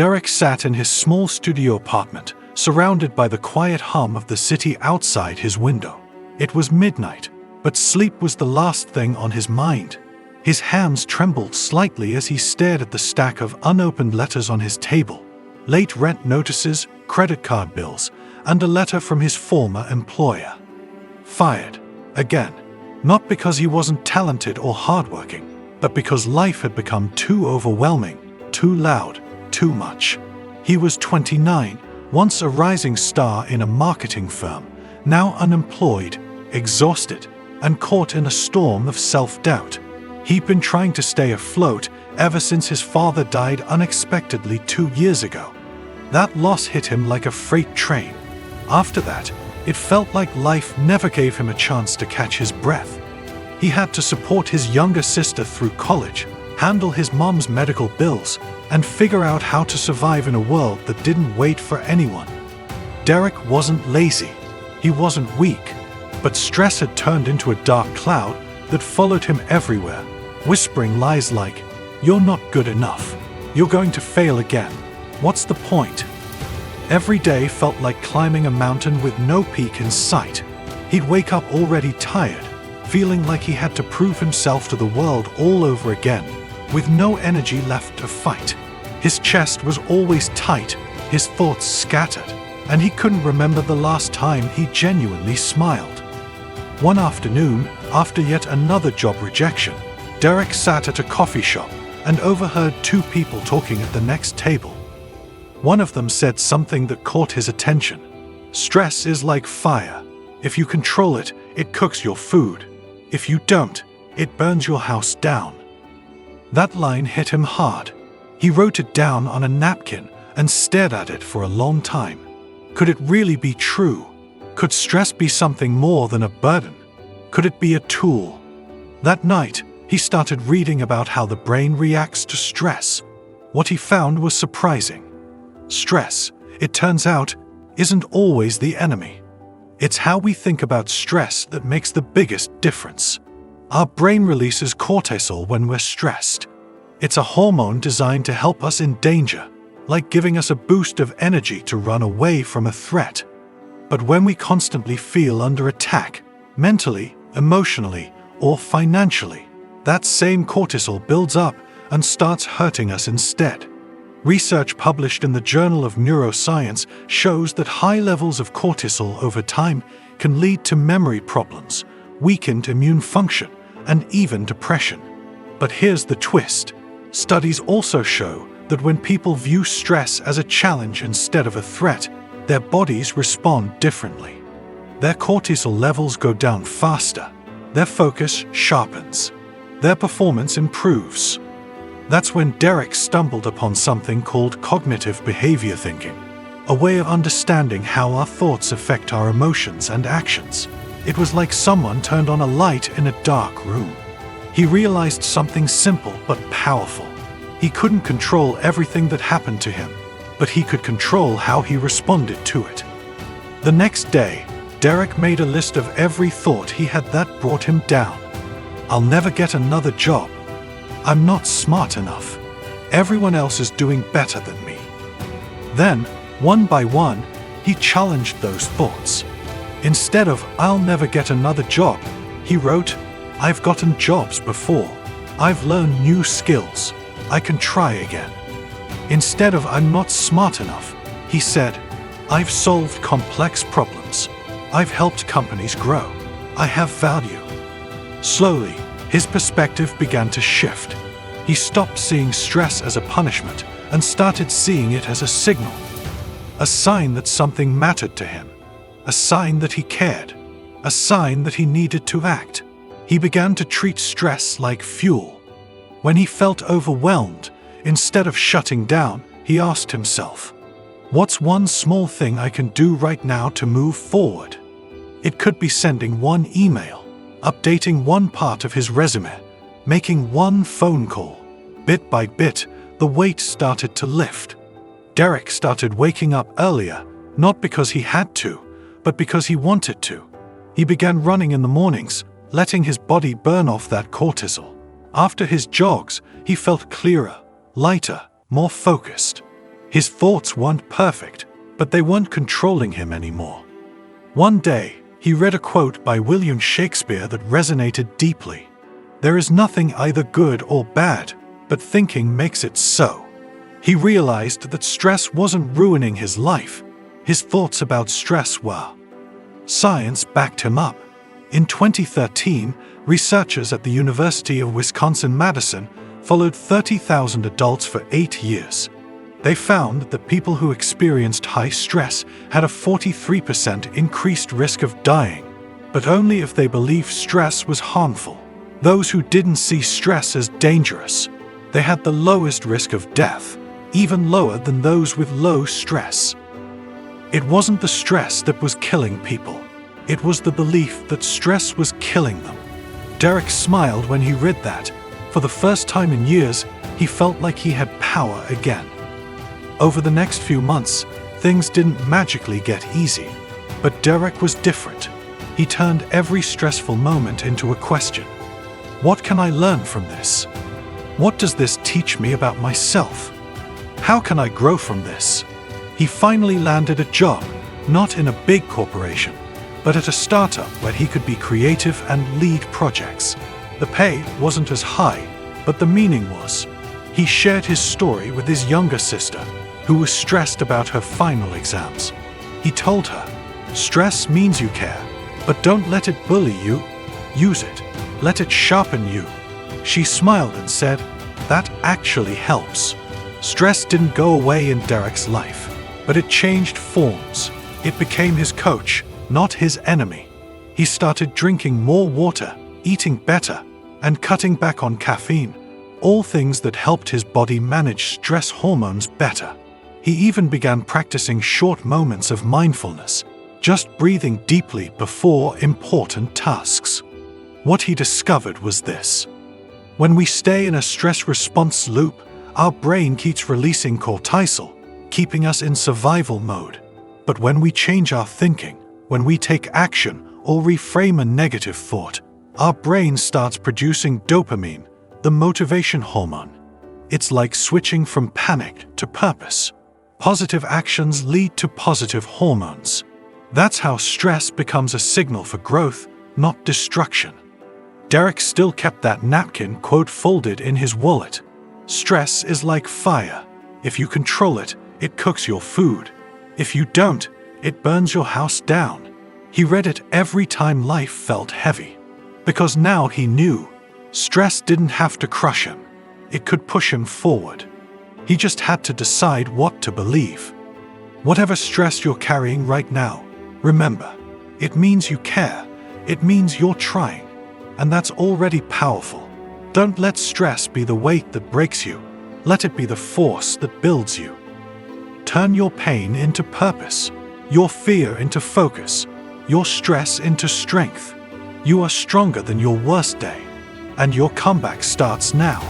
Derek sat in his small studio apartment, surrounded by the quiet hum of the city outside his window. It was midnight, but sleep was the last thing on his mind. His hands trembled slightly as he stared at the stack of unopened letters on his table. Late rent notices, credit card bills, and a letter from his former employer. Fired. Again. Not because he wasn't talented or hardworking, but because life had become too overwhelming, too loud, too much. He was 29, once a rising star in a marketing firm, now unemployed, exhausted, and caught in a storm of self-doubt. He'd been trying to stay afloat ever since his father died unexpectedly 2 years ago. That loss hit him like a freight train. After that, it felt like life never gave him a chance to catch his breath. He had to support his younger sister through college, handle his mom's medical bills, and figure out how to survive in a world that didn't wait for anyone. Derek wasn't lazy. He wasn't weak. But stress had turned into a dark cloud that followed him everywhere, whispering lies like, "You're not good enough. You're going to fail again. What's the point?" Every day felt like climbing a mountain with no peak in sight. He'd wake up already tired, feeling like he had to prove himself to the world all over again, with no energy left to fight. His chest was always tight, his thoughts scattered, and he couldn't remember the last time he genuinely smiled. One afternoon, after yet another job rejection, Derek sat at a coffee shop and overheard two people talking at the next table. One of them said something that caught his attention. "Stress is like fire. If you control it, it cooks your food. If you don't, it burns your house down." That line hit him hard. He wrote it down on a napkin and stared at it for a long time. Could it really be true? Could stress be something more than a burden? Could it be a tool? That night, he started reading about how the brain reacts to stress. What he found was surprising. Stress, it turns out, isn't always the enemy. It's how we think about stress that makes the biggest difference. Our brain releases cortisol when we're stressed. It's a hormone designed to help us in danger, like giving us a boost of energy to run away from a threat. But when we constantly feel under attack, mentally, emotionally, or financially, that same cortisol builds up and starts hurting us instead. Research published in the Journal of Neuroscience shows that high levels of cortisol over time can lead to memory problems, weakened immune function, and even depression. But here's the twist. Studies also show that when people view stress as a challenge instead of a threat, their bodies respond differently. Their cortisol levels go down faster, their focus sharpens, their performance improves. That's when Derek stumbled upon something called cognitive behavior thinking, a way of understanding how our thoughts affect our emotions and actions. It was like someone turned on a light in a dark room. He realized something simple but powerful. He couldn't control everything that happened to him, but he could control how he responded to it. The next day, Derek made a list of every thought he had that brought him down. "I'll never get another job. I'm not smart enough. Everyone else is doing better than me." Then, one by one, he challenged those thoughts. Instead of "I'll never get another job," he wrote, "I've gotten jobs before. I've learned new skills. I can try again." Instead of "I'm not smart enough," he said, "I've solved complex problems. I've helped companies grow. I have value." Slowly, his perspective began to shift. He stopped seeing stress as a punishment and started seeing it as a signal. A sign that something mattered to him. A sign that he cared. A sign that he needed to act. He began to treat stress like fuel. When he felt overwhelmed, instead of shutting down, he asked himself, "What's one small thing I can do right now to move forward?" It could be sending one email, updating one part of his resume, making one phone call. Bit by bit, the weight started to lift. Derek started waking up earlier, not because he had to, but because he wanted to. He began running in the mornings, letting his body burn off that cortisol. After his jogs, he felt clearer, lighter, more focused. His thoughts weren't perfect, but they weren't controlling him anymore. One day, he read a quote by William Shakespeare that resonated deeply. "There is nothing either good or bad, but thinking makes it so." He realized that stress wasn't ruining his life. His thoughts about stress were. Science backed him up. In 2013, researchers at the University of Wisconsin-Madison followed 30,000 adults for 8 years. They found that people who experienced high stress had a 43% increased risk of dying, but only if they believed stress was harmful. Those who didn't see stress as dangerous, they had the lowest risk of death, even lower than those with low stress. It wasn't the stress that was killing people. It was the belief that stress was killing them. Derek smiled when he read that. For the first time in years, he felt like he had power again. Over the next few months, things didn't magically get easy. But Derek was different. He turned every stressful moment into a question. What can I learn from this? What does this teach me about myself? How can I grow from this? He finally landed a job, not in a big corporation, but at a startup where he could be creative and lead projects. The pay wasn't as high, but the meaning was. He shared his story with his younger sister, who was stressed about her final exams. He told her, "Stress means you care, but don't let it bully you. Use it. Let it sharpen you." She smiled and said, "That actually helps." Stress didn't go away in Derek's life, but it changed forms. It became his coach, not his enemy. He started drinking more water, eating better, and cutting back on caffeine, all things that helped his body manage stress hormones better. He even began practicing short moments of mindfulness, just breathing deeply before important tasks. What he discovered was this. When we stay in a stress response loop, our brain keeps releasing cortisol, keeping us in survival mode. But when we change our thinking, when we take action or reframe a negative thought, our brain starts producing dopamine, the motivation hormone. It's like switching from panic to purpose. Positive actions lead to positive hormones. That's how stress becomes a signal for growth, not destruction. Derek still kept that napkin quote folded in his wallet. Stress is like fire. If you control it, it cooks your food. If you don't, it burns your house down. He read it every time life felt heavy. Because now he knew, stress didn't have to crush him. It could push him forward. He just had to decide what to believe. Whatever stress you're carrying right now, remember, it means you care. It means you're trying. And that's already powerful. Don't let stress be the weight that breaks you. Let it be the force that builds you. Turn your pain into purpose, your fear into focus, your stress into strength. You are stronger than your worst day, and your comeback starts now.